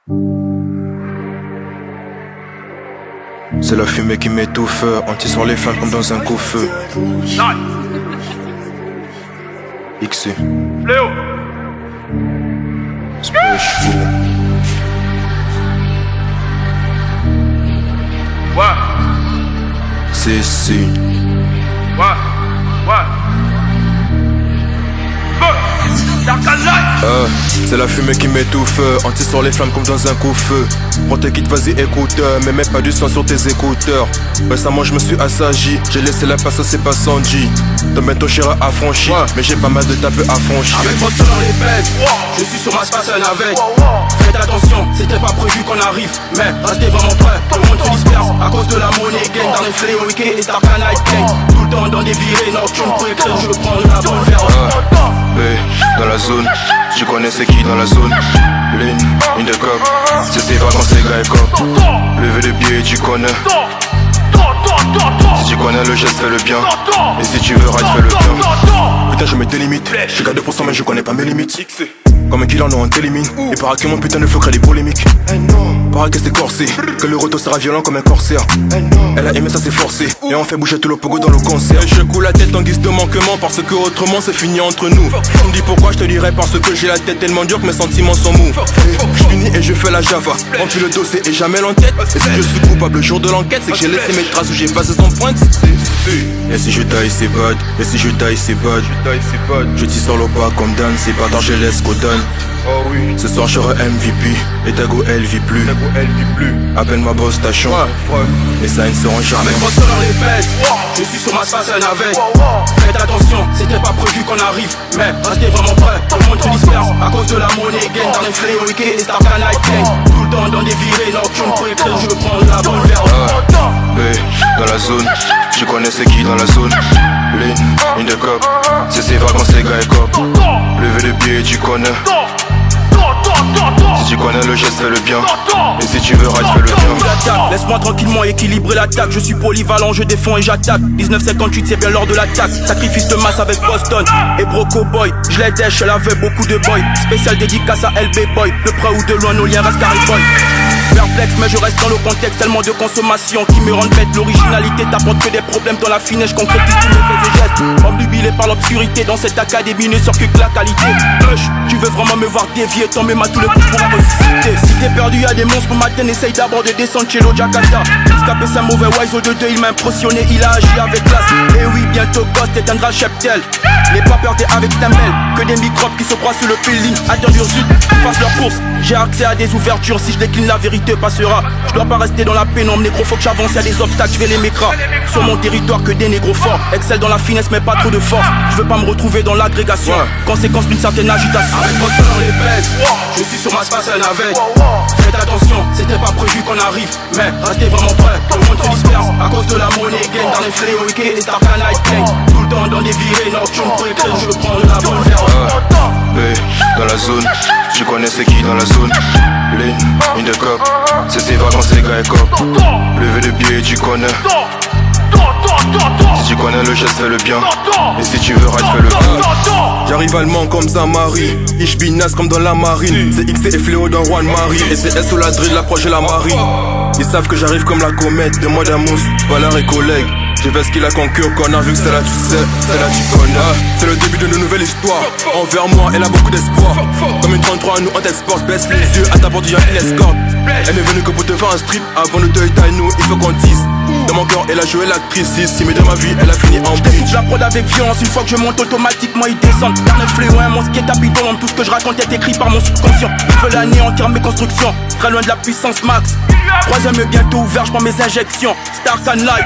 C'est la fumée qui m'étouffe, anti sur les flammes comme dans un coup-feu. XC Léo Splash. Ouais C'est Ouais c'est la fumée qui m'étouffe, anti sur les flammes comme dans un coup-feu. Prends tes kits, vas-y écoute, mais mets pas du son sur tes écouteurs. Récemment je me suis assagi, j'ai laissé la place, c'est pas Sanji. Te mets ton cher affranchi, mais j'ai pas mal de tapes à franchir. Avec poste dans les baisses, je suis sur ma space un navette. Faites attention, c'était pas prévu qu'on arrive, mais restez vraiment prêts, tout le monde se disperse à cause de la monnaie gain dans les fléaux week-end et Star Night Gang. Tout le temps dans des virées nocturnes pour écrire, je veux prendre la bonne vers dans la zone, tu connais c'est qui dans la zone. Lean, in the cup, c'est ses vacances, c'est gars et cop. Lever le pied, tu connais. Si tu connais le geste, fais le bien. Et si tu veux ride, fais le bien. Putain, je mets des limites. Je suis qu'à 2%, mais je connais pas mes limites. Comme un killer, non, on t'élimine. Il paraît que mon putain de flow crée des polémiques. Paraît que c'est corsé, que le retour sera violent comme un corsaire. Elle a aimé ça, c'est forcé. Et on fait bouger tout le pogo dans le concert. Et je coule la tête en guise de manquement, parce que autrement c'est fini entre nous. Tu me dis pourquoi, je te dirai parce que j'ai la tête tellement dure que mes sentiments sont mous. Je finis et je fais la java. Remplis le dossier et jamais l'entête. Et si je suis coupable le jour de l'enquête, c'est que j'ai laissé mes traces où j'ai passé son pointe. Et si je taille c'est bad, et si je taille c'est bad. Je tire sur le pas comme Dan, c'est pas dans je laisse qu'au Dan. Ce soir je serai MVP, et ta go elle vit plus. Appelle ma boss tachon, et ça ils ne seront jamais. Avec poste dans les baisses, je suis sur ma space un navette. Faites attention, c'était pas prévu qu'on arrive, mais restez vraiment prêts, tout le monde se disperse à cause de la monnaie gain dans les fléaux week-end et Star Night Gang. Tout le temps dans des virées nocturnes pour écrire, je veux prendre la bonne vers dans la zone, tu connais c'est qui dans la zone. Lean, in the cup, c'est ses vacances, les gars et cop. Lever le pied, tu connais. Si tu connais le geste, fais le bien. Et si tu veux ride, fais le bien. Laisse-moi tranquillement équilibrer l'attaque. Je suis polyvalent, je défends et j'attaque. 1958, c'est bien l'heure de l'attaque. Sacrifice de masse avec Boston et Broco Boy. Je l'ai dèche, elle avait beaucoup de boys. Spécial dédicace à LB Boy. De près ou de loin, nos liens restent carré boy. Perplexe, mais je reste dans le contexte. Tellement de consommation qui me rendent bête. L'originalité t'apporte que des problèmes dans la finesse. Je concrétise tous mes faits et gestes. Obnubilé par l'obscurité, dans cette académie ne sort que la qualité. Tu veux vraiment me voir dévier, tomber à tous les coups pour ressusciter. Si t'es perdu, y'a des monstres pour matin. Essaye d'abord de descendre chez Jakarta. Escapé c'est un mauvais wise au 2-2, il m'a impressionné, il a agi avec classe. Et oui, bientôt Ghost éteindra cheptel. N'aie pas peur, t'es avec Stamel. Que des microbes qui se croisent sur le peeling. Attends d'Ursut, qu'ils fassent leur course. J'ai accès à des ouvertures, si je décline la vérité passera. Je dois pas rester dans la pénombre, négro faut que j'avance, y'a des obstacles, je vais les m'écras. Sur mon territoire que des négros forts. Excel dans la finesse mais pas trop de force. Je veux pas me retrouver dans l'agrégation. Conséquence d'une certaine agitation. Avec poste dans les baisses, je suis sur ma space un navette. Faites attention, c'était pas prévu qu'on arrive, mais restez vraiment prêts, tout le monde se disperse à cause de la monnaie gain dans les fléaux week-end et Star Night Gang. Tout le temps dans des virées nocturnes pour écrire, je veux prendre la bonne vers dans la zone, tu connais c'est qui dans la zone. Lean, in the cup, c'est ses vacances, les gars et cop. Lever le pied, tu connais. Si tu connais le geste, fais le bien. Et si tu veux ride, fais le bien. J'arrive allemand comme Zamari. Ich bin nas comme dans la marine. C'est X et Fléau dans Juan Marie. Et c'est S ou la drill, l'approche de la marine. Ils savent que j'arrive comme la comète. Demande à Mousse, Valère et collègues. Je vais ce qu'il a concure, connard, vu que c'est là tu sais, c'est là tu connais. C'est le début d'une nouvelle histoire. Envers moi, elle a beaucoup d'espoir. Comme une 33, nous on t'exporte. Baisse les yeux, à ta porte, y'a une escorte. Elle n'est venue que pour te faire un strip. Avant de te tailler, nous, il faut qu'on dise. Dans mon cœur, elle a joué l'actrice ici, mais dans ma vie, elle a fini en bitch. La prod avec violence, une fois que je monte automatiquement, ils descendent. Carnet fléau, un monstre qui est habité dans tout ce que je raconte est écrit par mon subconscient. Ils veulent anéantir mes constructions, très loin de la puissance max. Troisième bientôt ouvert, je prends mes injections. Start and light.